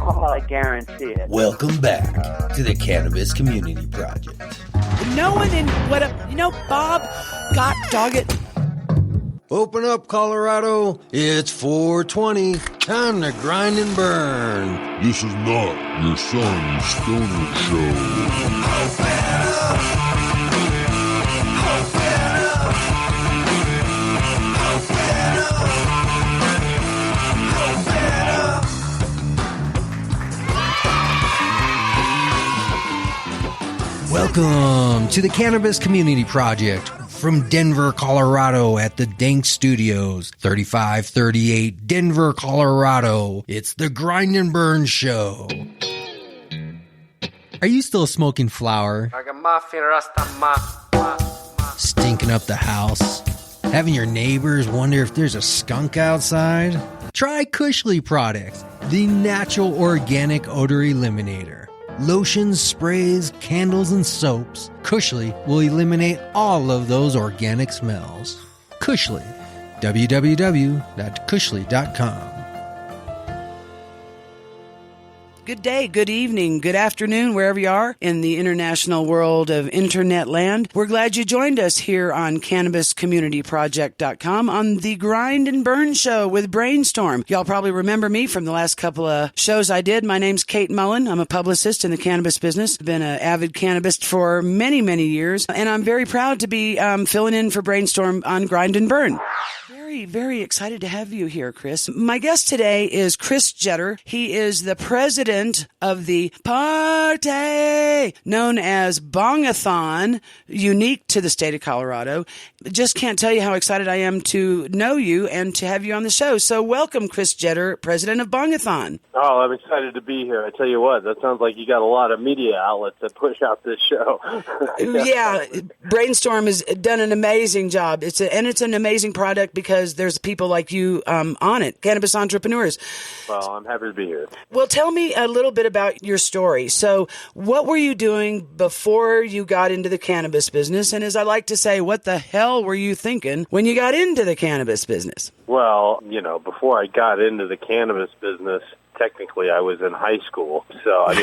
I guarantee it. Welcome back to the Cannabis Community Project. No one in Bob, God dog it. Open up, Colorado. It's 420. Time to grind and burn. This is not your son's stoner show. Welcome to the Cannabis Community Project from Denver, Colorado at the Dank Studios, 3538 Denver, Colorado. It's the Grind and Burn Show. Are you still smoking flower? Stinking up the house? Having your neighbors wonder if there's a skunk outside? Try Cushly products, the natural organic odor eliminator. Lotions, sprays, candles, and soaps. Cushly will eliminate all of those organic smells. Cushly. www.cushly.com. Good day, good evening, good afternoon, wherever you are in the international world of internet land. We're glad you joined us here on CannabisCommunityProject.com on the Grind and Burn Show with Brainstorm. Y'all probably remember me from the last couple of shows I did. My name's Kate Mullen. I'm a publicist in the cannabis business. Been an avid cannabist for many, many years, and I'm very proud to be filling in for Brainstorm on Grind and Burn. Very, very excited to have you here, Chris. My guest today is Chris Jetter. He is the president of the party known as BongAthon, unique to the state of Colorado. Just can't tell you how excited I am to know you and to have you on the show. So welcome, Chris Jetter, president of BongAthon. Oh, I'm excited to be here. I tell you what, that sounds like you got a lot of media outlets that push out this show. Yeah, Brainstorm has done an amazing job. It's an amazing product because there's people like you on it, cannabis entrepreneurs. Well, I'm happy to be here. Well, tell me a little bit about your story. So what were you doing before you got into the cannabis business? And as I like to say, what the hell were you thinking when you got into the cannabis business? Well, before I got into the cannabis business, technically I was in high school. So, I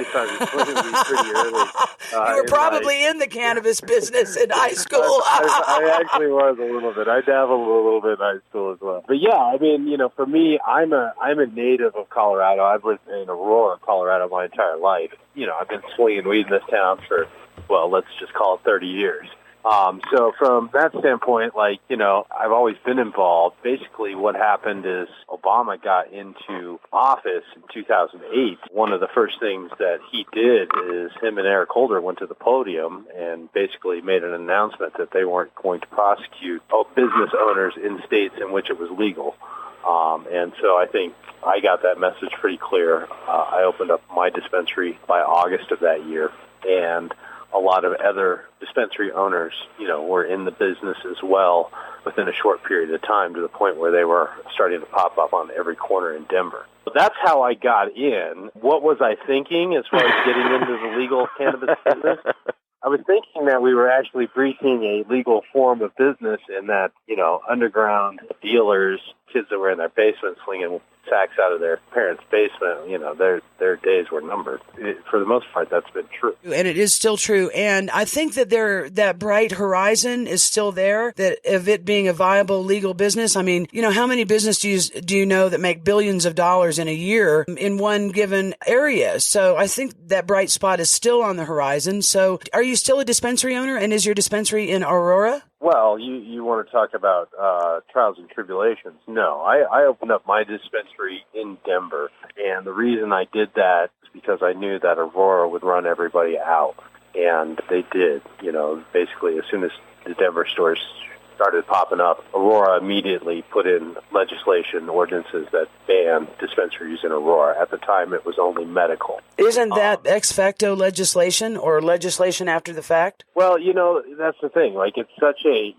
started smoking pretty early. You were probably in the cannabis business in high school. I actually was a little bit. I dabbled a little bit in high school as well. But yeah, for me, I'm a native of Colorado. I've lived in Aurora, Colorado my entire life. I've been swinging weed in this town for, let's just call it 30 years. So from that standpoint, I've always been involved. Basically what happened is Obama got into office in 2008. One of the first things that he did is him and Eric Holder went to the podium and basically made an announcement that they weren't going to prosecute business owners in states in which it was legal. And so I think I got that message pretty clear. I opened up my dispensary by August of that year, and a lot of other dispensary owners, were in the business as well within a short period of time, to the point where they were starting to pop up on every corner in Denver. So that's how I got in. What was I thinking as far as getting into the legal cannabis business? I was thinking that we were actually breaching a legal form of business in that, underground dealers, kids that were in their basement slinging sacks out of their parents' basement, their days were numbered. For the most part, that's been true. And it is still true. And I think that that bright horizon is still there, that of it being a viable legal business. I mean, how many businesses do you know that make billions of dollars in a year in one given area? So I think that bright spot is still on the horizon. So are you still a dispensary owner? And is your dispensary in Aurora? Well, you want to talk about trials and tribulations. No, I opened up my dispensary in Denver, and the reason I did that is because I knew that Aurora would run everybody out, and they did. Basically as soon as the Denver stores started popping up, Aurora immediately put in legislation, ordinances that banned dispensaries in Aurora. At the time, it was only medical. Isn't that ex facto legislation or legislation after the fact? Well, that's the thing. It's such a,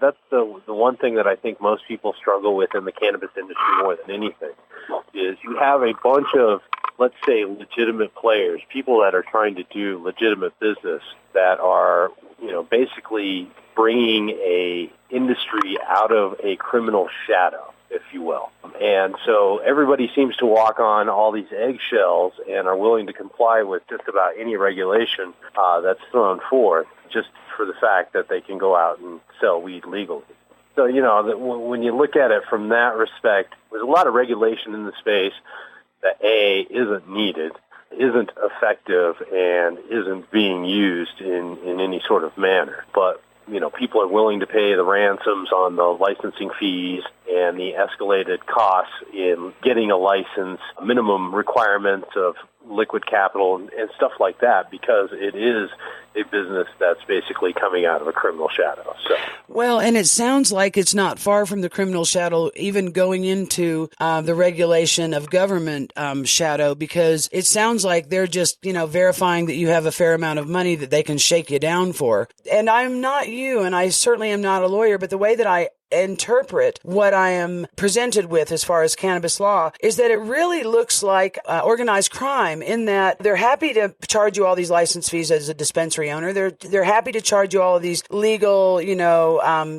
that's the one thing that I think most people struggle with in the cannabis industry more than anything, is you have a bunch of, let's say, legitimate players, people that are trying to do legitimate business that are, basically bringing a industry out of a criminal shadow. if you will. And so everybody seems to walk on all these eggshells and are willing to comply with just about any regulation that's thrown forth, just for the fact that they can go out and sell weed legally. So, when you look at it from that respect, there's a lot of regulation in the space that, A, isn't needed, isn't effective, and isn't being used in any sort of manner. But, people are willing to pay the ransoms on the licensing fees and the escalated costs in getting a license, minimum requirements of liquid capital and stuff like that, because it is a business that's basically coming out of a criminal shadow. So, well, and it sounds like it's not far from the criminal shadow, even going into the regulation of government shadow, because it sounds like they're just, verifying that you have a fair amount of money that they can shake you down for. And I'm not you, and I certainly am not a lawyer, but the way that I interpret what I am presented with as far as cannabis law is that it really looks like organized crime, in that they're happy to charge you all these license fees as a dispensary owner. They're happy to charge you all of these legal,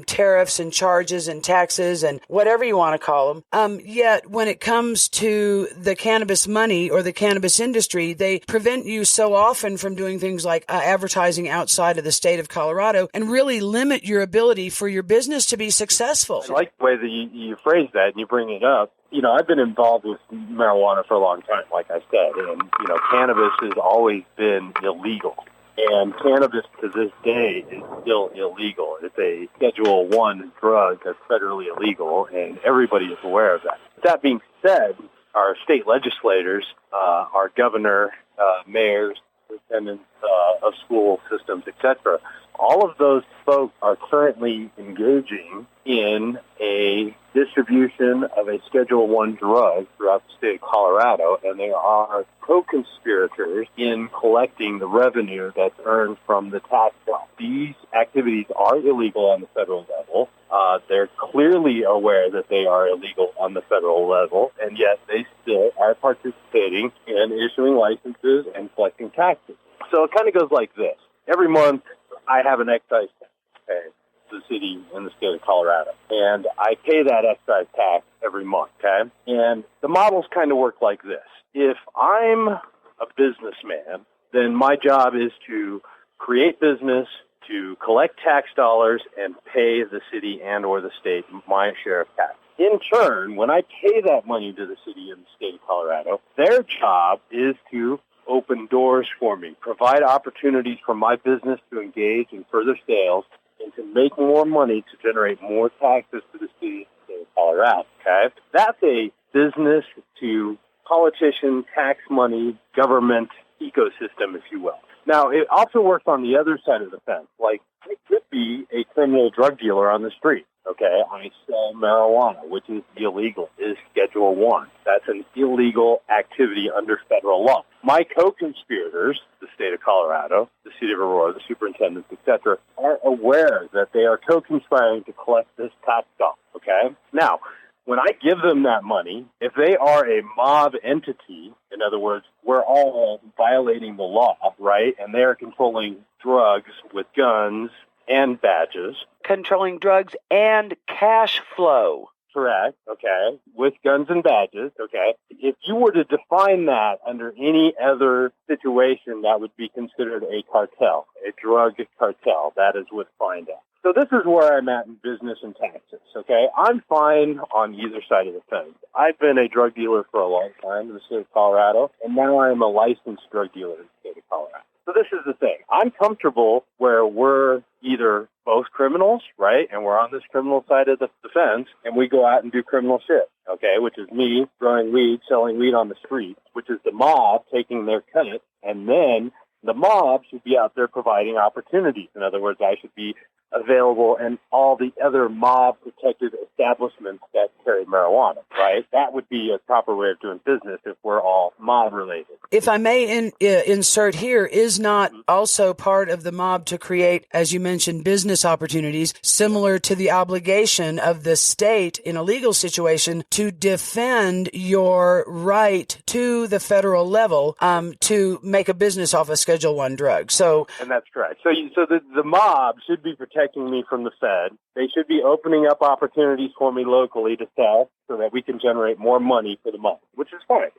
tariffs and charges and taxes and whatever you want to call them. Yet when it comes to the cannabis money or the cannabis industry, they prevent you so often from doing things like advertising outside of the state of Colorado, and really limit your ability for your business to be successful. I like the way that you phrase that and you bring it up. I've been involved with marijuana for a long time, like I said, and, cannabis has always been illegal. And cannabis to this day is still illegal. It's a Schedule I drug that's federally illegal, and everybody is aware of that. That being said, our state legislators, our governor, mayors, superintendents of school systems, etc., all of those folks are currently engaging in a distribution of a Schedule I drug throughout the state of Colorado, and they are co-conspirators in collecting the revenue that's earned from the tax bill. These activities are illegal on the federal level. They're clearly aware that they are illegal on the federal level, and yet they still are participating in issuing licenses and collecting taxes. So it kind of goes like this. Every month, I have an excise tax to pay to the city in the state of Colorado, and I pay that excise tax every month, okay? And the models kind of work like this. If I'm a businessman, then my job is to create business, to collect tax dollars, and pay the city and or the state my share of tax. In turn, when I pay that money to the city and the state of Colorado, their job is to open doors for me, provide opportunities for my business to engage in further sales and to make more money to generate more taxes to the state of Colorado, okay? That's a business to politician, tax money, government ecosystem, if you will. Now, it also works on the other side of the fence. Like, I could be a criminal drug dealer on the street. Okay, I sell marijuana, which is illegal, is Schedule I. That's an illegal activity under federal law. My co-conspirators, the state of Colorado, the city of Aurora, the superintendents, etc., are aware that they are co-conspiring to collect this tax dollar, okay? Now, when I give them that money, if they are a mob entity, in other words, we're all violating the law, right, and they are controlling drugs with guns and badges. Controlling drugs and cash flow. Correct, okay, with guns and badges, okay. If you were to define that under any other situation, that would be considered a cartel, a drug cartel. That is what's defined as. So this is where I'm at in business and taxes, okay? I'm fine on either side of the fence. I've been a drug dealer for a long time in the state of Colorado, and now I'm a licensed drug dealer in the state of Colorado. So this is the thing. I'm comfortable where we're either both criminals, right, and we're on this criminal side of the fence, and we go out and do criminal shit, okay, which is me growing weed, selling weed on the street, which is the mob taking their cut, and then the mob should be out there providing opportunities. In other words, I should be available in all the other mob-protected establishments that carry marijuana, right? That would be a proper way of doing business if we're all mob-related. If I may insert here, is not also part of the mob to create, as you mentioned, business opportunities, similar to the obligation of the state in a legal situation to defend your right to the federal level to make a business off a Schedule I drug. So, and that's correct. So the mob should be protected protecting me from the Fed. They should be opening up opportunities for me locally to sell so that we can generate more money for the month, which is fine.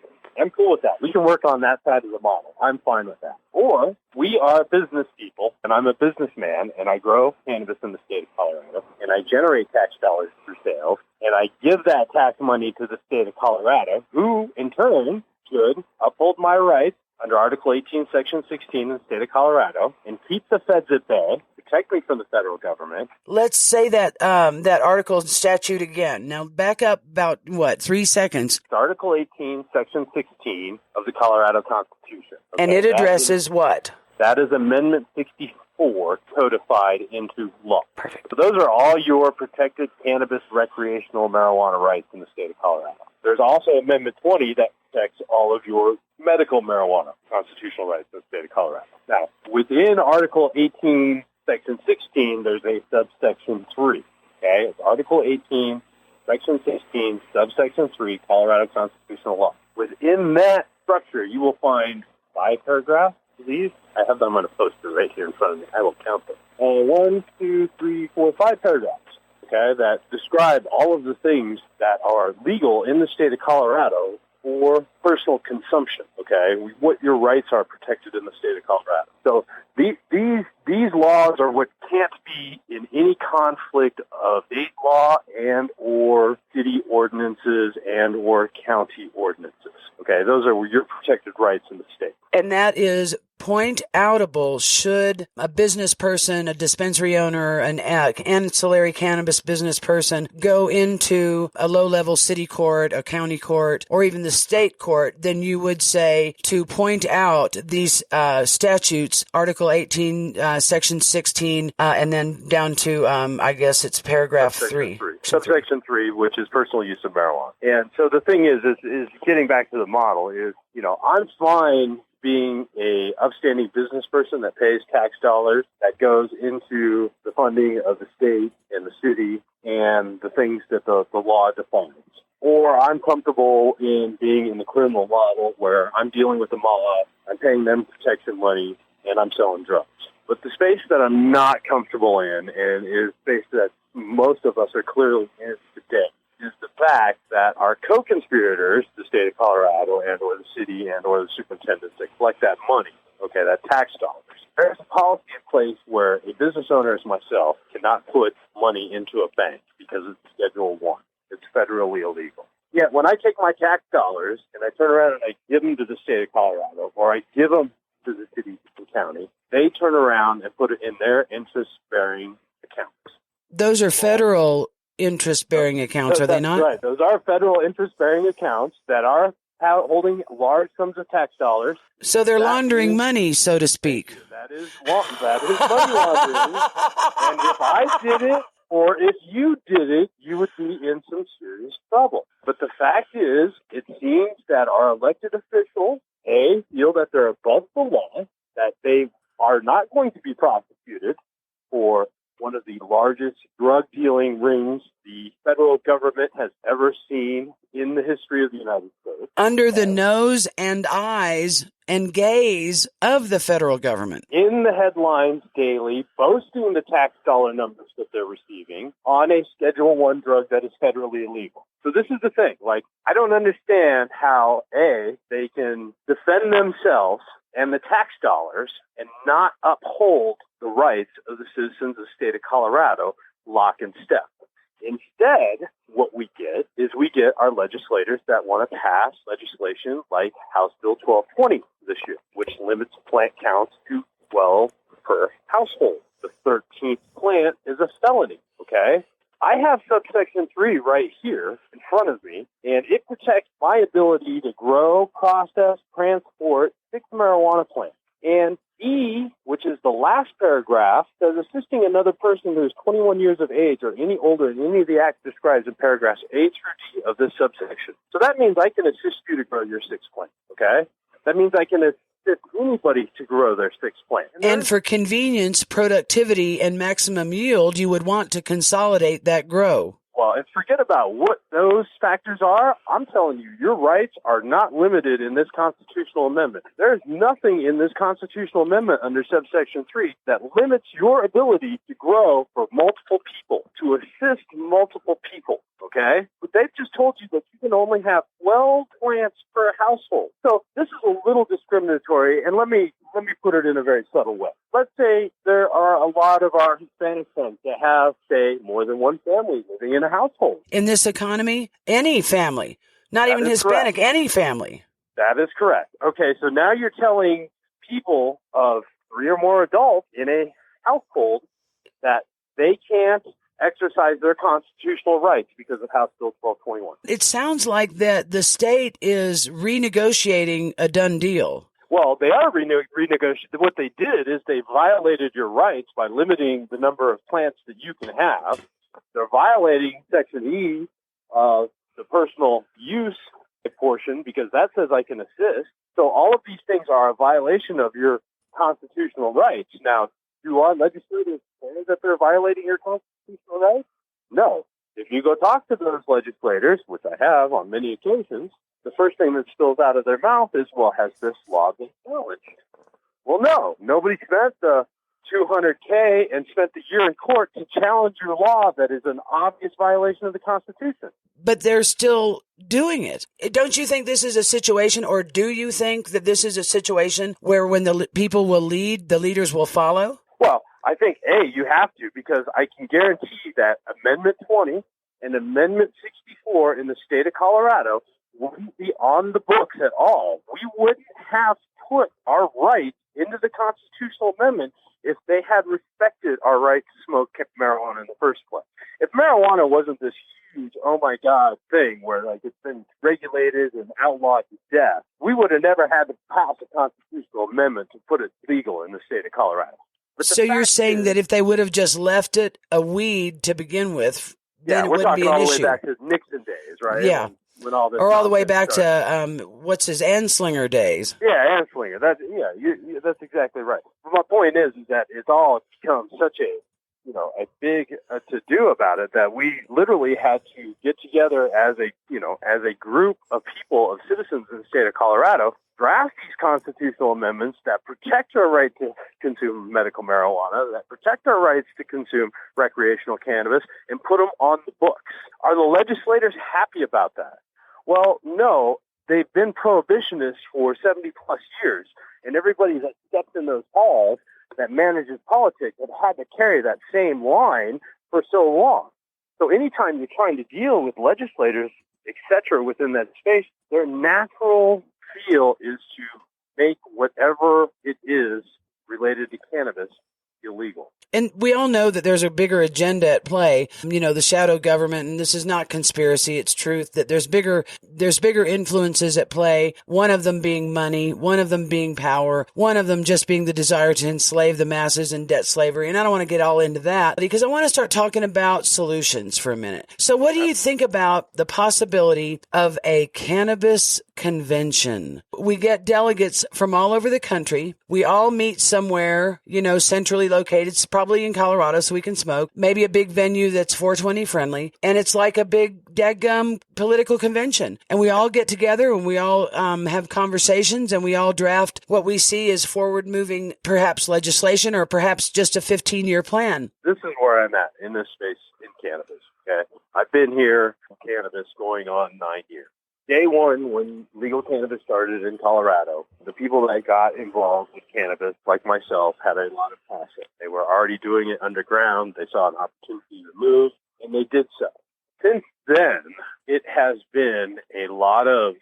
I'm cool with that. We can work on that side of the model. I'm fine with that. Or we are business people, and I'm a businessman, and I grow cannabis in the state of Colorado, and I generate tax dollars through sales, and I give that tax money to the state of Colorado, who, in turn, should uphold my rights under Article 18, Section 16 in the state of Colorado, and keep the feds at bay, protect me from the federal government. Let's say that that article statute again. Now, back up about, 3 seconds. It's Article 18, Section 16 of the Colorado Constitution. Okay? And it addresses what? That is Amendment 64 codified into law. Perfect. So those are all your protected cannabis recreational marijuana rights in the state of Colorado. There's also Amendment 20 that protects all of your medical marijuana constitutional rights in the state of Colorado. Now, within Article 18, Section 16, there's a subsection 3. Okay? It's Article 18, Section 16, subsection 3, Colorado constitutional law. Within that structure, you will find 5 paragraphs. These, I have them on a poster right here in front of me. I will count them. 1, 2, 3, 4, 5 paragraphs. Okay, that describe all of the things that are legal in the state of Colorado for personal consumption. Okay, what your rights are protected in the state of Colorado. So these laws are what can't be in any conflict of state law and or city ordinances and or county ordinances. Okay, those are your protected rights in the state. And that is point outable should a business person, a dispensary owner, an ancillary cannabis business person go into a low-level city court, a county court, or even the state court, then you would say to point out these statutes, Article 18, Section 16, and then down to, I guess it's paragraph 3. Subsection 3, which is personal use of marijuana. And so the thing is getting back to the model is, I'm fine being a upstanding business person that pays tax dollars that goes into the funding of the state and the city and the things that the law defines. Or I'm comfortable in being in the criminal model where I'm dealing with the mob, I'm paying them protection money, and I'm selling drugs. But the space that I'm not comfortable in, and is space that most of us are clearly in today, is the fact that our co-conspirators, the state of Colorado and or the city and or the superintendents that collect that money, okay, that tax dollars. There's a policy in place where a business owner as myself cannot put money into a bank because it's Schedule 1. It's federally illegal. Yet when I take my tax dollars and I turn around and I give them to the state of Colorado or I give them to the city and county, they turn around and put it in their interest-bearing accounts. Those are federal interest-bearing accounts, are they not? Right. Those are federal interest-bearing accounts that are holding large sums of tax dollars. So they're laundering money, so to speak. That is money laundering. And if I did it, or if you did it, you would be in some serious trouble. But the fact is, it seems that our elected officials, feel that they're above the law, that they are not going to be prosecuted for one of the largest drug-dealing rings the federal government has ever seen in the history of the United States. Under the nose and eyes and gaze of the federal government. In the headlines daily, boasting the tax dollar numbers that they're receiving on a Schedule 1 drug that is federally illegal. So this is the thing. I don't understand how, they can defend themselves and the tax dollars and not uphold the rights of the citizens of the state of Colorado lock and step. Instead, what we get our legislators that want to pass legislation like House Bill 1220 this year, which limits plant counts to 12 per household. The 13th plant is a felony, okay? I have subsection 3 right here in front of me, and it protects my ability to grow, process, transport 6 marijuana plants. And E, which is the last paragraph, says assisting another person who is 21 years of age or any older in any of the acts described in paragraphs A through D of this subsection. So that means I can assist you to grow your 6 plants, okay? That means I can assist anybody to grow their 6 plants. And for convenience, productivity, and maximum yield, you would want to consolidate that grow. Well, and forget about what those factors are. I'm telling you, your rights are not limited in this constitutional amendment. There's nothing in this constitutional amendment under subsection 3 that limits your ability to grow for multiple people, to assist multiple people, okay? But they've just told you that you can only have 12 plants per household. So this is a little discriminatory, and let me put it in a very subtle way. Let's say there are a lot of our Hispanic friends that have, say, more than one family living in a household. In this economy, any family, not even Hispanic, correct. any family. That is correct. Okay, so now you're telling people of 3 or more adults in a household that they can't exercise their constitutional rights because of House Bill 1221. It sounds like that the state is renegotiating a done deal. Well, they are renegotiating. What they did is they violated your rights by limiting the number of plants that you can have. They're violating Section E of the personal use portion because that says I can assist. So all of these things are a violation of your constitutional rights. Now, do our legislators say that they're violating your constitutional rights? No. If you go talk to those legislators, which I have on many occasions, the first thing that spills out of their mouth is, well, has this law been challenged? Well, no. Nobody spent the $200K and spent the year in court to challenge your law that is an obvious violation of the Constitution. But they're still doing it. Don't you think this is a situation, or do you think that this is a situation where when the people will lead, the leaders will follow? Well, I think, A, you have to, because I can guarantee that Amendment 20 and Amendment 64 in the state of Colorado wouldn't be on the books at all. We wouldn't have put our right into the constitutional amendment if they had respected our right to smoke marijuana in the first place. If marijuana wasn't this huge, oh my God, thing where like it's been regulated and outlawed to death, we would have never had to pass a constitutional amendment to put it legal in the state of Colorado. So you're saying that if they would have just left it a weed to begin with, then it we're wouldn't talking be an all the issue. way back to Nixon days, right? Yeah. When all this or all the way back started. to what's his Anslinger days. Yeah, Anslinger. That's that's exactly right. But my point is that it's all become such a big to do about it that we literally had to get together as a group of people, of citizens in the state of Colorado, draft these constitutional amendments that protect our right to consume medical marijuana, that protect our rights to consume recreational cannabis, and put them on the books. Are the legislators happy about that? Well, no. They've been prohibitionists for 70-plus years, and everybody that stepped in those halls that manages politics have had to carry that same line for so long. So anytime you're trying to deal with legislators, et cetera, within that space, their natural feel is to make whatever it is related to cannabis illegal. And we all know that there's a bigger agenda at play, the shadow government, and this is not conspiracy, it's truth, that there's bigger influences at play, one of them being money, one of them being power, one of them just being the desire to enslave the masses in debt slavery. And I don't want to get all into that because I want to start talking about solutions for a minute. So what do you think about the possibility of a cannabis convention? We get delegates from all over the country. We all meet somewhere, centrally located. It's probably in Colorado so we can smoke. Maybe a big venue that's 420 friendly. And it's like a big dadgum political convention. And we all get together and we all have conversations and we all draft what we see as forward moving, perhaps legislation or perhaps just a 15-year plan. This is where I'm at in this space in cannabis. Okay, I've been here in cannabis going on 9 years. Day one, when legal cannabis started in Colorado, the people that got involved with cannabis, like myself, had a lot of passion. They were already doing it underground. They saw an opportunity to move, and they did so. Since then, it has been a lot of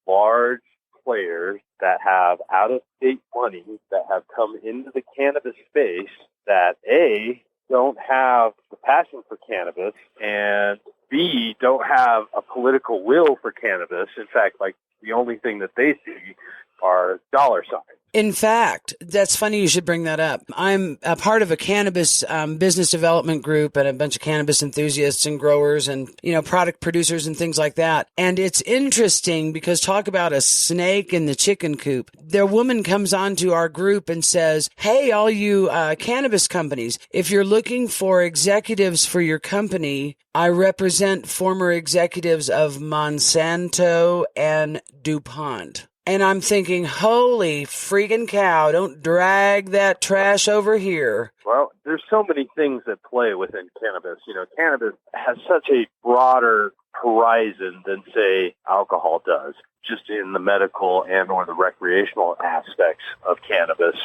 large players that have out-of-state money that have come into the cannabis space that, A, don't have the passion for cannabis, and B, don't have a political will for cannabis. In fact, like the only thing that they see are dollar signs. In fact, that's funny you should bring that up. I'm a part of a cannabis business development group and a bunch of cannabis enthusiasts and growers and, product producers and things like that. And it's interesting because talk about a snake in the chicken coop. The woman comes onto our group and says, hey, all you cannabis companies, if you're looking for executives for your company, I represent former executives of Monsanto and DuPont. And I'm thinking, holy freaking cow, don't drag that trash over here. Well, there's so many things that play within cannabis. Cannabis has such a broader horizon than, say, alcohol does, just in the medical and or the recreational aspects of cannabis,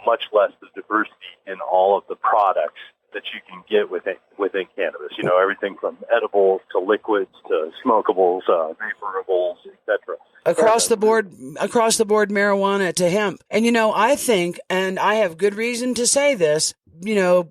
much less the diversity in all of the products that you can get within cannabis. Everything from edibles to liquids to smokables, vapораbles, etc. Across the board, marijuana to hemp. And, I think, and I have good reason to say this,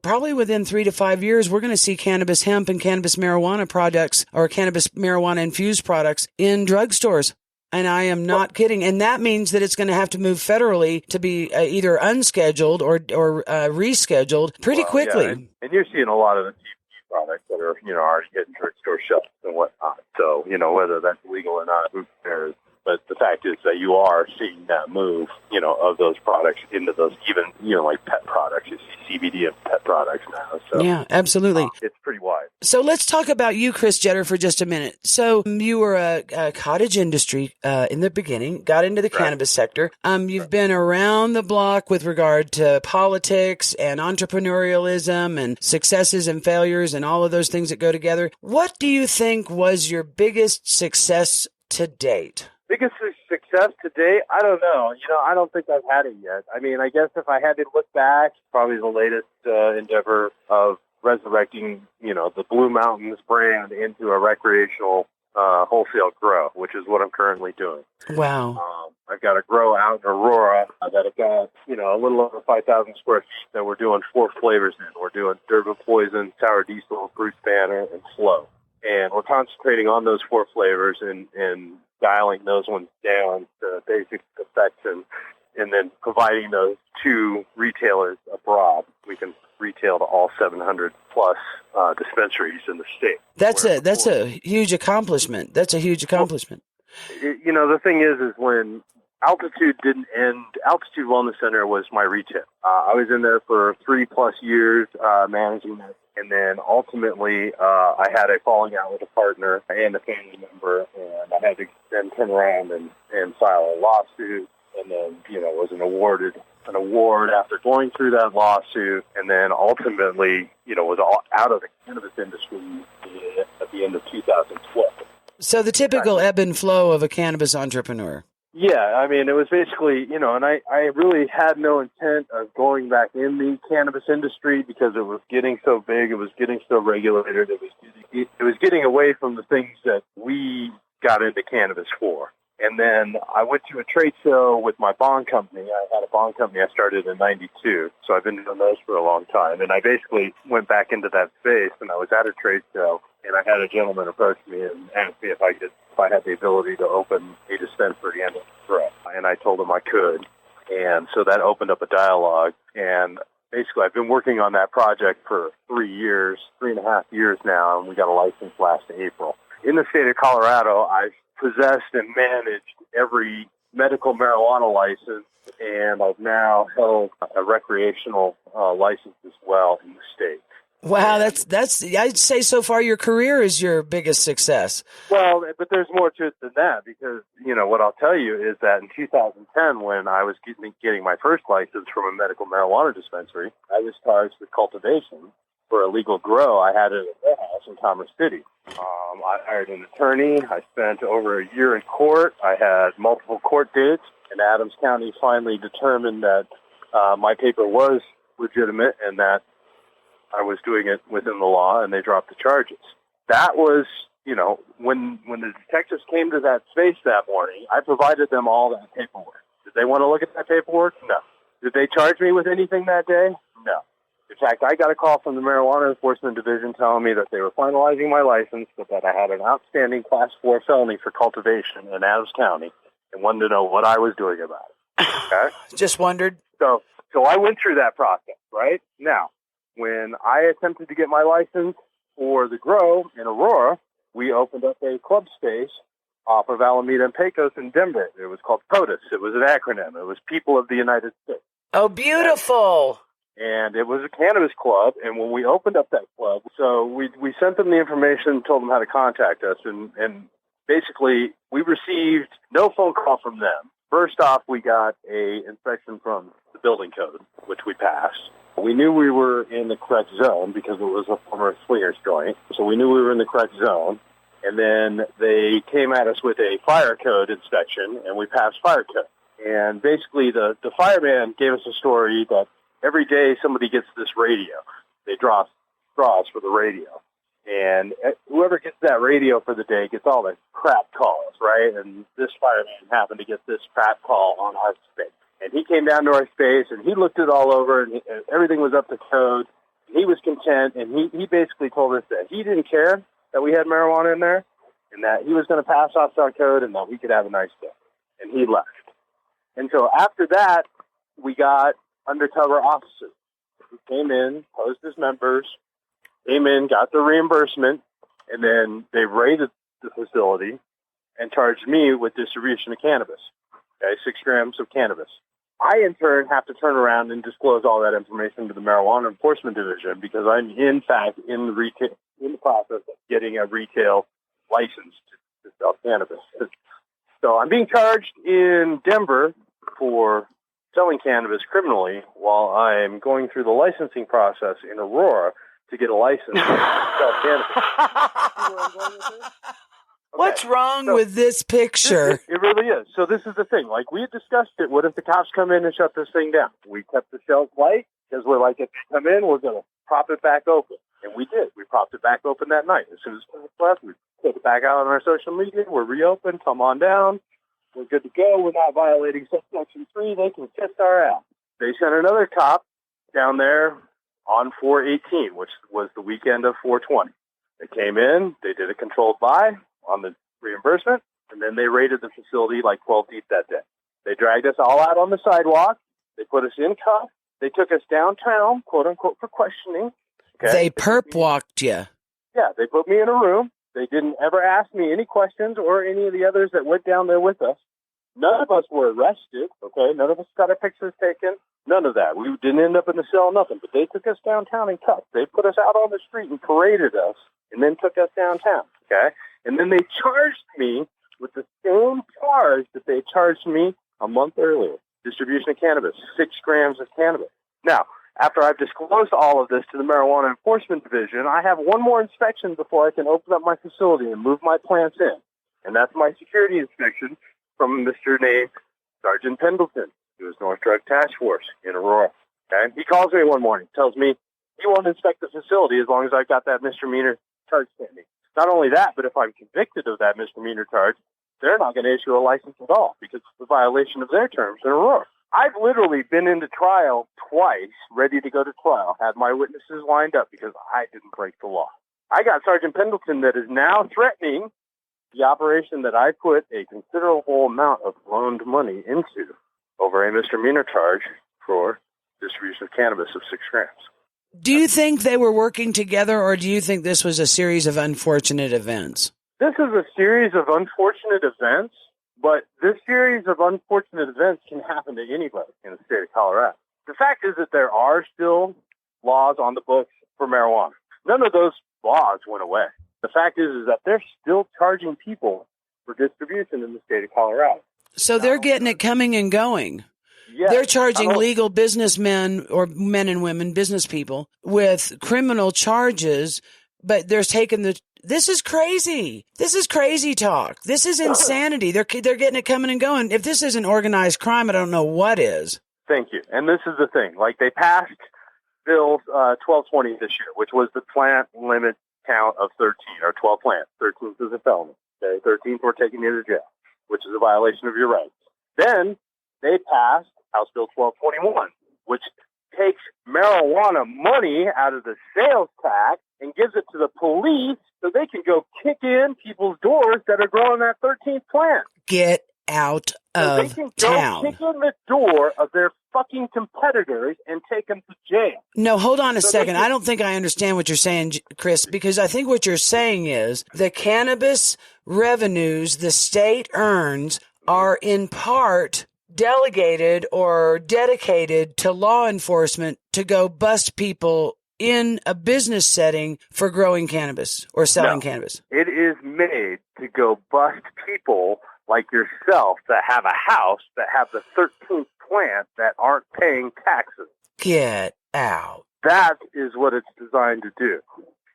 probably within 3 to 5 years, we're going to see cannabis hemp and cannabis marijuana products or cannabis marijuana infused products in drugstores. And I am not kidding. And that means that it's going to have to move federally to be either unscheduled or rescheduled pretty quickly. Yeah. And you're seeing a lot of the THC products that are, already hitting drugstore shelves and whatnot. So, whether that's legal or not, who cares? But the fact is that you are seeing that move, of those products into those even, like pet products. You see CBD and pet products now. So, yeah, absolutely. It's pretty wide. So let's talk about you, Chris Jetter, for just a minute. So you were a cottage industry in the beginning, got into the cannabis sector. You've been around the block with regard to politics and entrepreneurialism and successes and failures and all of those things that go together. What do you think was your biggest success to date? Biggest success to date? I don't know. I don't think I've had it yet. I mean, I guess if I had to look back, probably the latest endeavor of resurrecting, the Blue Mountains brand into a recreational wholesale grow, which is what I'm currently doing. Wow. I've got a grow out in Aurora that I've got, a little over 5,000 square feet that we're doing 4 flavors in. We're doing Durban Poison, Sour Diesel, Bruce Banner, and Slow. And we're concentrating on those 4 flavors and dialing those ones down to basic effects and then providing those to retailers abroad. We can retail to all 700 plus dispensaries in the state. That's a huge accomplishment. That's a huge accomplishment. Well, the thing is when Altitude didn't end, Altitude Wellness Center was my retail. I was in there for 3+ years managing that. And then ultimately, I had a falling out with a partner and a family member, and I had to then turn around and file a lawsuit, and then, was an award after going through that lawsuit, and then ultimately, was all out of the cannabis industry at the end of 2012. So the typical ebb and flow of a cannabis entrepreneur. Yeah, I mean, it was basically, and I really had no intent of going back in the cannabis industry because it was getting so big, it was getting so regulated, it was getting away from the things that we got into cannabis for. And then I went to a trade show with my bong company. I had a bong company I started in 92, so I've been doing those for a long time. And I basically went back into that space, and I was at a trade show, and I had a gentleman approach me and ask me if I had the ability to open a dispensary and a grow. And I told him I could. And so that opened up a dialogue. And basically I've been working on that project for 3.5 years now, and we got a license last April. In the state of Colorado, I've possessed and managed every medical marijuana license, and I've now held a recreational license as well in the state. Wow, that's I'd say so far your career is your biggest success. Well, but there's more to it than that because, what I'll tell you is that in 2010 when I was getting my first license from a medical marijuana dispensary, I was charged with cultivation for a legal grow. I had it at a warehouse in Commerce City. I hired an attorney. I spent over a year in court. I had multiple court dates, and Adams County finally determined that my paper was legitimate and that I was doing it within the law, and they dropped the charges. That was, when the detectives came to that space that morning, I provided them all that paperwork. Did they want to look at that paperwork? No. Did they charge me with anything that day? No. In fact, I got a call from the Marijuana Enforcement Division telling me that they were finalizing my license, but that I had an outstanding Class 4 felony for cultivation in Adams County and wanted to know what I was doing about it. Okay? Just wondered. So I went through that process, right? Now, when I attempted to get my license for the grow in Aurora, we opened up a club space off of Alameda and Pecos in Denver. It was called POTUS. It was an acronym. It was People of the United States. Oh, beautiful. And it was a cannabis club. And when we opened up that club, so we sent them the information, told them how to contact us. And basically, we received no phone call from them. First off, we got a inspection from the building code, which we passed. We knew we were in the correct zone because it was a former swingers joint. So we knew we were in the correct zone. And then they came at us with a fire code inspection, and we passed fire code. And basically, the fireman gave us a story that every day somebody gets this radio. They draw straws for the radio. And whoever gets that radio for the day gets all the crap calls, right? And this fireman happened to get this crap call on our space. And he came down to our space, and he looked it all over, and everything was up to code. He was content, and he basically told us that he didn't care that we had marijuana in there, and that he was going to pass off our code, and that we could have a nice day. And he left. And so after that, we got undercover officers who came in, posed as members, came in, got the reimbursement, and then they raided the facility and charged me with distribution of cannabis, 6 grams of cannabis. I, in turn, have to turn around and disclose all that information to the Marijuana Enforcement Division because I'm, in fact, in the process of getting a retail license to sell cannabis. So I'm being charged in Denver for selling cannabis criminally while I'm going through the licensing process in Aurora to get a license to sell cannabis. See where I'm going with this? What's wrong with this picture? It really is. So this is the thing. Like, we had discussed it. What if the cops come in and shut this thing down? We kept the shelves light because we're like, if they come in, we're going to prop it back open. And we did. We propped it back open that night. As soon as it left, we put it back out on our social media. We're reopened. Come on down. We're good to go. We're not violating subsection 3. They can kiss our ass. They sent another cop down there on 4/18, which was the weekend of 4/20. They came in. They did a controlled buy on the reimbursement, and then they raided the facility like 12 deep that day. They dragged us all out on the sidewalk. They put us in cuffs. They took us downtown, quote unquote, for questioning. Okay? They perp walked you. Yeah, they put me in a room. They didn't ever ask me any questions or any of the others that went down there with us. None of us were arrested, okay? None of us got our pictures taken. None of that. We didn't end up in the cell, nothing. But they took us downtown in cuffs. They put us out on the street and paraded us and then took us downtown, okay? And then they charged me with the same charge that they charged me a month earlier, distribution of cannabis, 6 grams of cannabis. Now, after I've disclosed all of this to the Marijuana Enforcement Division, I have one more inspection before I can open up my facility and move my plants in. And that's my security inspection from Mr. named Sergeant Pendleton, who was North Drug Task Force in Aurora. Okay? He calls me one morning, tells me he won't inspect the facility as long as I've got that misdemeanor charge standing. Not only that, but if I'm convicted of that misdemeanor charge, they're not going to issue a license at all because it's a violation of their terms in Aurora. I've literally been into trial twice, ready to go to trial, had my witnesses lined up because I didn't break the law. I got Sergeant Pendleton that is now threatening the operation that I put a considerable amount of loaned money into over a misdemeanor charge for distribution of cannabis of 6 grams. Do you think they were working together, or do you think this was a series of unfortunate events? This is a series of unfortunate events, but this series of unfortunate events can happen to anybody in the state of Colorado. The fact is that there are still laws on the books for marijuana. None of those laws went away. The fact is that they're still charging people for distribution in the state of Colorado. So they're getting it coming and going. Yes. They're charging legal businessmen or men and women, business people, with criminal charges, but they're taking this is crazy. This is crazy talk. This is insanity. They're getting it coming and going. If this isn't organized crime, I don't know what is. Thank you. And this is the thing. Like, they passed Bill 1220 this year, which was the plant limit count of 13, or 12 plants. 13th is a felony. Okay? 13th, we're taking you to jail, which is a violation of your rights. Then they passed House Bill 1221, which takes marijuana money out of the sales tax and gives it to the police so they can go kick in people's doors that are growing that 13th plant. Get out So they of can go town. kick in the door of their fucking competitors and take them to jail. No, hold on a So second. they can- I don't think I understand what you're saying, Chris, because I think what you're saying is the cannabis revenues the state earns are in part delegated or dedicated to law enforcement to go bust people in a business setting for growing cannabis or selling cannabis. It is made to go bust people like yourself that have a house that have the 13th plant that aren't paying taxes. Get out. That is what it's designed to do.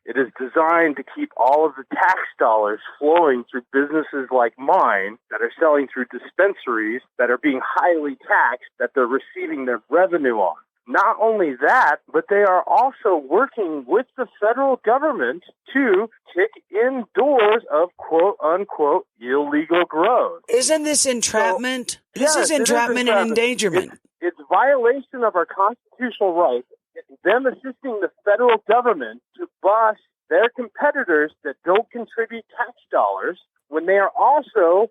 It is designed to keep all of the tax dollars flowing through businesses like mine that are selling through dispensaries that are being highly taxed, that they're receiving their revenue on. Not only that, but they are also working with the federal government to kick in doors of quote-unquote illegal growth. Isn't this entrapment? Yes, This is it is entrapment and endangerment. It's violation of our constitutional rights. It's them assisting the federal government to bust their competitors that don't contribute tax dollars when they are also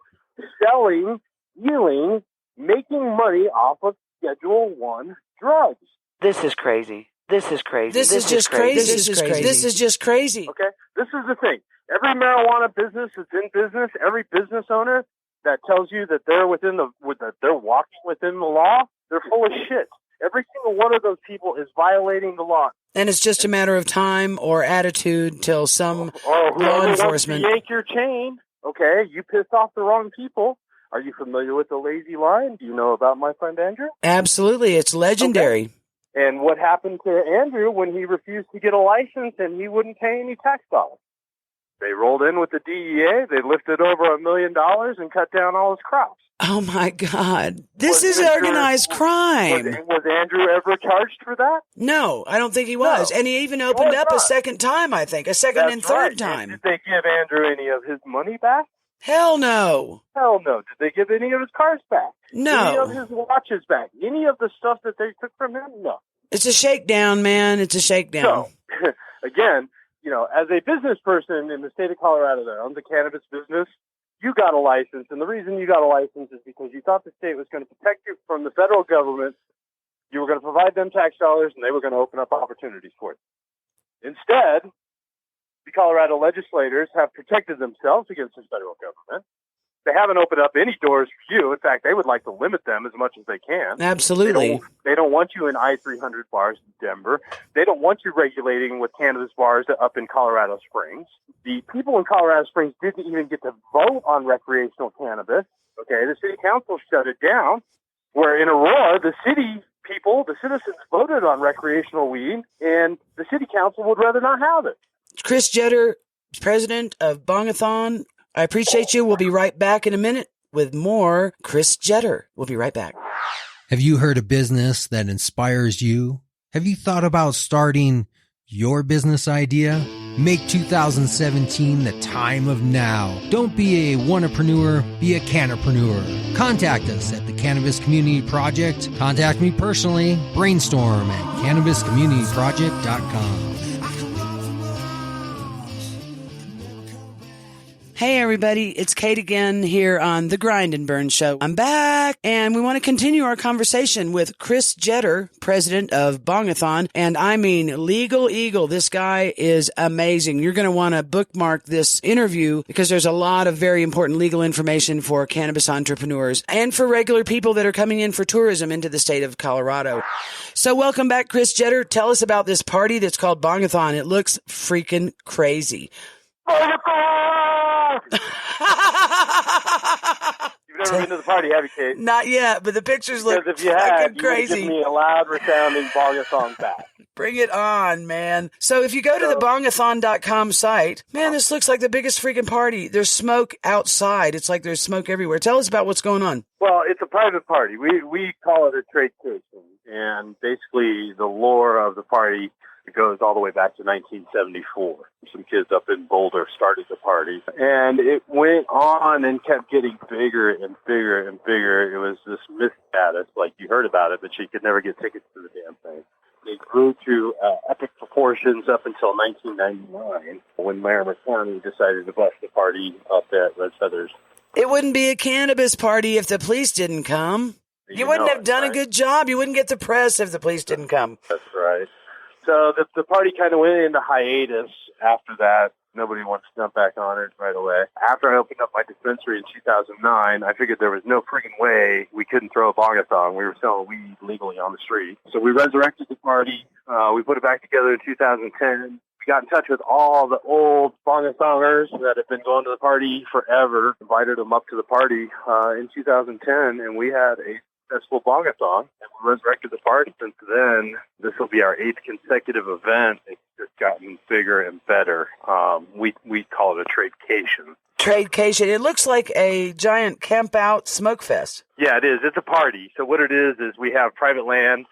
selling, dealing, making money off of Schedule I drugs. This is crazy. This is crazy. This is just crazy. This is crazy. This is just crazy. Okay? This is the thing. Every marijuana business is in business. Every business owner that tells you that they're that they're walking within the law, they're full of shit. Every single one of those people is violating the law. And it's just a matter of time or attitude till some Or law enforcement. yank your chain. Okay, you pissed off the wrong people. Are you familiar with the lazy line? Do you know about my friend Andrew? Absolutely. It's legendary. Okay. And what happened to Andrew when he refused to get a license and he wouldn't pay any tax dollars? They rolled in with the DEA. They lifted over $1 million and cut down all his crops. Oh, my God. This Was is Mr. organized crime. Was Andrew ever charged for that? No, I don't think he was. No, And he even opened up a not. second time, I think. A second That's and third right. time. Did they give Andrew any of his money back? Hell no. Hell no. Did they give any of his cars back? No. Any of his watches back? Any of the stuff that they took from him? No. It's a shakedown, man. It's a shakedown. So, again, as a business person in the state of Colorado that owns a cannabis business, you got a license, and the reason you got a license is because you thought the state was going to protect you from the federal government. You were going to provide them tax dollars, and they were going to open up opportunities for you. Instead, the Colorado legislators have protected themselves against the federal government. They haven't opened up any doors for you. In fact, they would like to limit them as much as they can. Absolutely. They don't want you in I-300 bars in Denver. They don't want you regulating with cannabis bars up in Colorado Springs. The people in Colorado Springs didn't even get to vote on recreational cannabis. Okay, the city council shut it down. Where in Aurora, the city people, the citizens voted on recreational weed, and the city council would rather not have it. Chris Jetter, president of BongAthon. I appreciate you. We'll be right back in a minute with more Chris Jetter. We'll be right back. Have you heard a business that inspires you? Have you thought about starting your business idea? Make 2017 the time of now. Don't be a one-apreneur, be a cannapreneur. Contact us at the Cannabis Community Project. Contact me personally, brainstorm at cannabiscommunityproject.com. Hey everybody, it's Kate again here on The Grind and Burn Show. I'm back, and we want to continue our conversation with Chris Jetter, president of BongAthon, and I mean Legal Eagle. This guy is amazing. You're going to want to bookmark this interview because there's a lot of very important legal information for cannabis entrepreneurs and for regular people that are coming in for tourism into the state of Colorado. So welcome back, Chris Jetter. Tell us about this party that's called BongAthon. It looks freaking crazy. You've never been to the party, have you, Kate? Not yet, but the pictures look Because if you had, fucking you would crazy. give me a loud, resounding BongAthon back. Bring it on, man. So if you go to the bongathon.com site, man, this looks like the biggest freaking party. There's smoke outside. It's like there's smoke everywhere. Tell us about what's going on. Well, it's a private party. We call it a trade station. And basically the lore of the party goes all the way back to 1974. Some kids up in Boulder started the party. And it went on and kept getting bigger and bigger and bigger. It was this myth status, like you heard about it, but you could never get tickets to the damn thing. It grew to epic proportions up until 1999 when Larimer County decided to bust the party up at Red Feathers It wouldn't be a cannabis party if the police didn't come. You wouldn't have done a good job. You wouldn't get the press if the police didn't come. That's right. So the party kind of went into hiatus after that. Nobody wants to jump back on it right away. After I opened up my dispensary in 2009, I figured there was no freaking way we couldn't throw a BongAthon. We were selling weed legally on the street. So we resurrected the party. We put it back together in 2010. We got in touch with all the old BongAthoners that have been going to the party forever, invited them up to the party in 2010, and we had a successful BongAthon, and we resurrected the party. Since then, this will be our 8th consecutive event. It's just gotten bigger and better. We call it a tradecation. Tradecation. It looks like a giant camp-out smoke fest. Yeah, it is. It's a party. So what it is we have private land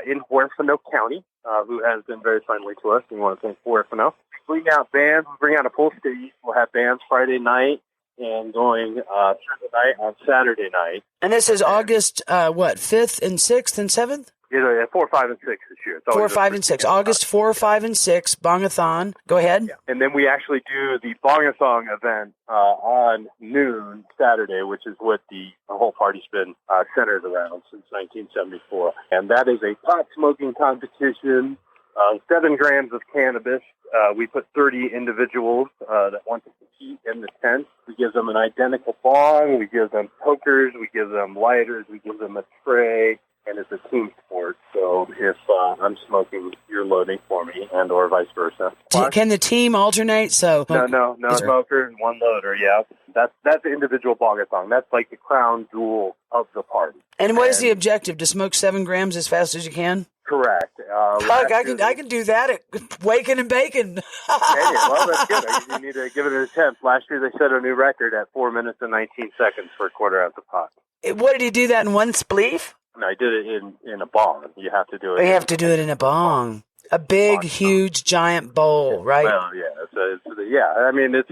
in Huerfano County, who has been very friendly to us. We want to thank Huerfano. We bring out bands. We bring out a full stage. We'll have bands Friday night and going through the night on Saturday night. And this is August, 5th and 6th and 7th? Yeah, 4, 5, and 6 this year. 4, 5, and 6. August 4, 5, and 6, BongAthon. Go ahead. Yeah. And then we actually do the BongAthon event on noon Saturday, which is what the whole party's been centered around since 1974. And that is a pot smoking competition, 7 grams of cannabis. We put 30 individuals that want to compete in the tent. We give them an identical bong. We give them pokers. We give them lighters. We give them a tray. And it's a team sport, so if I'm smoking, you're loading for me, and or vice versa. Can the team alternate? So no smoker and one loader. Yeah, that's the individual BongAthon. That's like the crown jewel of the party. And what is the objective? To smoke 7 grams as fast as you can? Correct. I can do that at waking and baking. Well, that's good. You need to give it an attempt. Last year they set a new record at 4 minutes and 19 seconds for a quarter ounce of pot. What, did you do that in one spleef? No, I did it in a bong. You have to do it. You have to do it in a bong. A big, huge, giant bowl, right? Well, yeah. I mean, it's,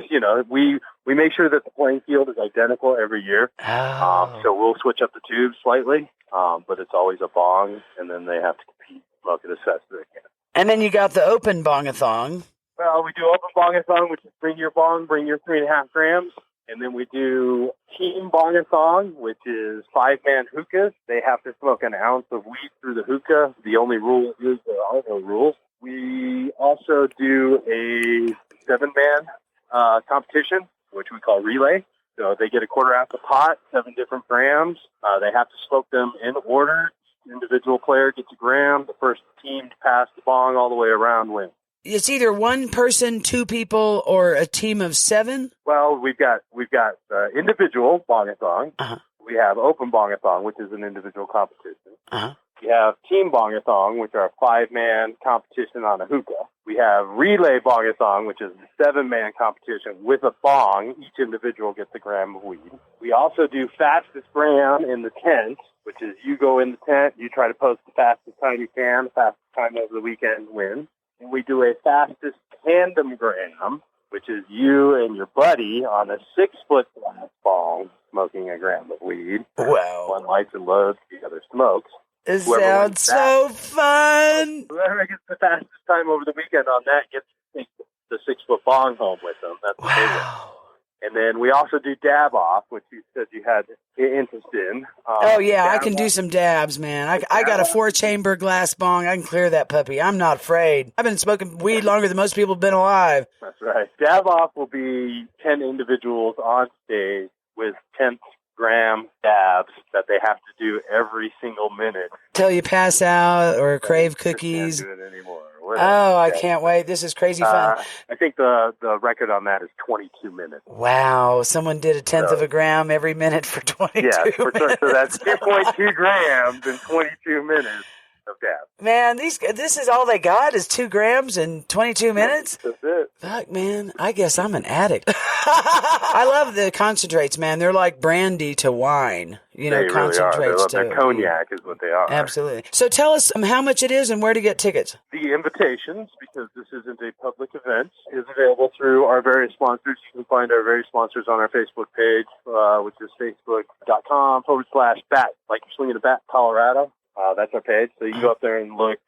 we make sure that the playing field is identical every year. Oh. So we'll switch up the tubes slightly, but it's always a bong, and then they have to compete, smoke it as fast as they can. And then you got the open BongAthon. Well, we do open BongAthon, which is bring your bong, bring your 3.5 grams. And then we do team BongAthon, which is 5-man hookahs. They have to smoke an ounce of weed through the hookah. The only rule is there are no rules. We also do a 7-man competition, which we call relay. So they get a quarter ounce of pot, 7 different grams. They have to smoke them in order. Each individual player gets a gram. The first team to pass the bong all the way around wins. It's either one person, 2 people, or a team of 7? Well, we've got individual BongAthon. Uh-huh. We have open BongAthon, which is an individual competition. Uh-huh. We have team BongAthon, which are a 5-man competition on a hookah. We have relay BongAthon, which is a 7-man competition with a bong. Each individual gets a gram of weed. We also do fastest gram in the tent, which is you go in the tent, you try to post the fastest time you can, the fastest time over the weekend wins. And we do a fastest tandem gram, which is you and your buddy on a 6-foot glass bong smoking a gram of weed. Wow. One lights and loads, the other smokes. It sounds so fun. Whoever gets the fastest time over the weekend on that gets to take the 6-foot bong home with them. That's wow. And then we also do dab off, which you said you had interest in. I can do some dabs, man. I got a 4-chamber glass bong. I can clear that puppy. I'm not afraid. I've been smoking weed longer than most people have been alive. That's right. Dab off will be 10 individuals on stage with 10th gram dabs that they have to do every single minute. Till you pass out or crave cookies. Can't do it anymore. I can't wait. This is crazy fun. I think the record on that is 22 minutes. Wow. Someone did a 10th of a gram every minute for 22 minutes. So that's 2.2 grams in 22 minutes of dabs. Man, this is all they got is 2 grams in 22 minutes? That's it. Fuck, man. I guess I'm an addict. I love the concentrates, man. They're like brandy to wine. They concentrates really are. to They're cognac is what they are. Absolutely. So tell us how much it is and where to get tickets. The invitations, because this isn't a public event, is available through our various sponsors. You can find our various sponsors on our Facebook page, which is facebook.com/bat, like you're swinging a bat, Colorado. That's our page. So you can go up there and look.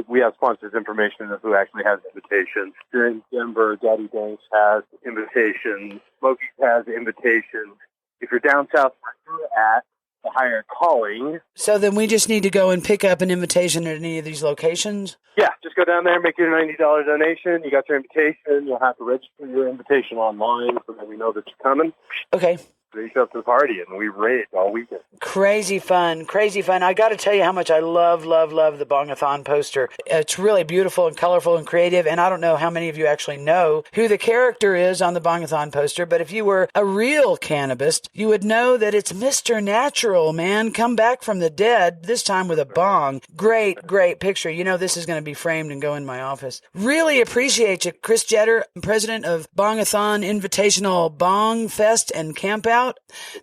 We have sponsors information of who actually has invitations. Here in Denver, Daddy Danks has invitations. Smokies has invitations. If you're down south, at the higher calling. So then we just need to go and pick up an invitation at any of these locations? Yeah, just go down there, make your $90 donation. You got your invitation. You'll have to register your invitation online so that we know that you're coming. Okay. So you show up to the party, and we rage all weekend. Crazy fun, crazy fun. I got to tell you how much I love the BongAthon poster. It's really beautiful and colorful and creative, and I don't know how many of you actually know who the character is on the BongAthon poster, but if you were a real cannabist, you would know that it's Mr. Natural, man. Come back from the dead, this time with a bong. Great, great picture. You know this is going to be framed and go in my office. Really appreciate you, Chris Jetter, president of BongAthon Invitational Bong Fest and Camp Out.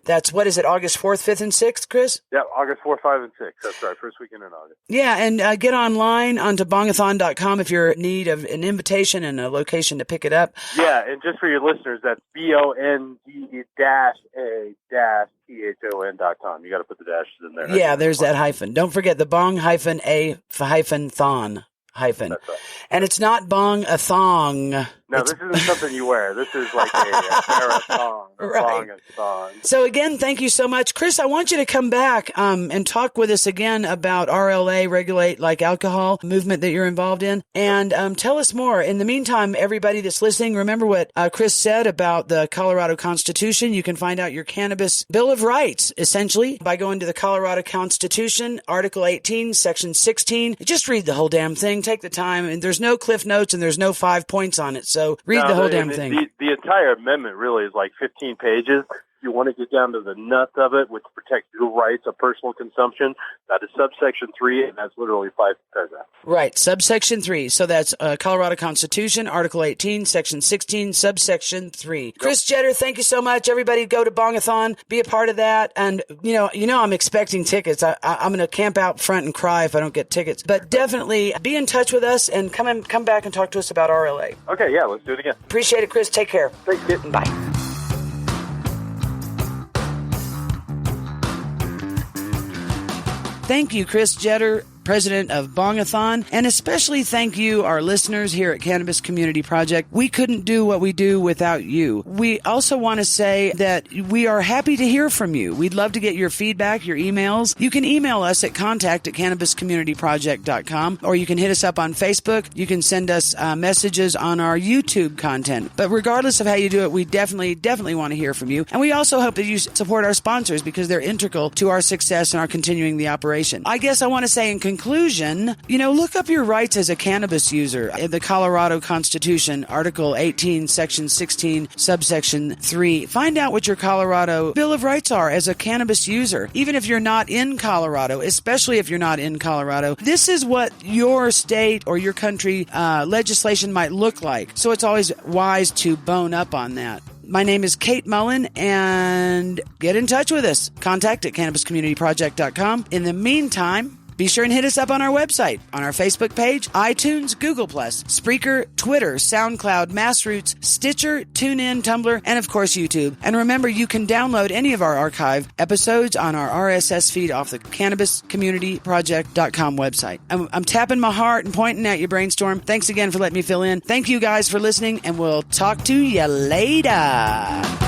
That's, what is it, August 4th, 5th, and 6th, Chris? Yeah, August 4th, 5th, and 6th. That's right, first weekend in August. Yeah, and get online onto bongathon.com if you're in need of an invitation and a location to pick it up. Yeah, and just for your listeners, that's BONG-A-THON.com. You got to put the dashes in there. Yeah, there's that hyphen. Don't forget the bong-a-thon. Hyphen. That's right. And it's not bong-a-thong. No, this isn't something you wear. This is like a marathon. Right. Bong-a-thon. So again, thank you so much. Chris, I want you to come back and talk with us again about RLA, Regulate Like Alcohol, movement that you're involved in, and tell us more. In the meantime, everybody that's listening, remember what Chris said about the Colorado Constitution. You can find out your cannabis Bill of Rights, essentially, by going to the Colorado Constitution, Article 18, Section 16. Just read the whole damn thing. Take the time, and there's no cliff notes and there's no 5 points on it. So read the whole damn thing. The entire amendment really is like 15 pages. If you want to get down to the nuts of it, which protects your rights of personal consumption, that is subsection 3, and that's literally 5 paragraphs. Right, subsection 3. So that's Colorado Constitution, Article 18, Section 16, subsection 3. Yep. Chris Jetter, thank you so much. Everybody go to BongAthon, be a part of that. And, you know, I'm expecting tickets. I'm going to camp out front and cry if I don't get tickets. But definitely be in touch with us and come back and talk to us about RLA. Okay, yeah, let's do it again. Appreciate it, Chris. Take care. Thanks, kid. Bye. Thank you, Chris Jetter, president of BongAthon, and especially thank you, our listeners here at Cannabis Community Project. We couldn't do what we do without you. We also want to say that we are happy to hear from you. We'd love to get your feedback, your emails. You can email us at contact@cannabiscommunityproject.com, or you can hit us up on Facebook. You can send us messages on our YouTube content. But regardless of how you do it, we definitely want to hear from you. And we also hope that you support our sponsors because they're integral to our success and our continuing the operation. I guess I want to say in conclusion, look up your rights as a cannabis user. In the Colorado Constitution, Article 18, Section 16, subsection 3. Find out what your Colorado Bill of Rights are as a cannabis user. Even if you're not in Colorado, especially if you're not in Colorado, this is what your state or your country legislation might look like. So it's always wise to bone up on that. My name is Kate Mullen, and get in touch with us. Contact@cannabiscommunityproject.com. In the meantime, be sure and hit us up on our website, on our Facebook page, iTunes, Google+, Spreaker, Twitter, SoundCloud, Massroots, Stitcher, TuneIn, Tumblr, and of course YouTube. And remember, you can download any of our archive episodes on our RSS feed off the CannabisCommunityProject.com website. I'm tapping my heart and pointing at you, Brainstorm. Thanks again for letting me fill in. Thank you guys for listening, and we'll talk to you later.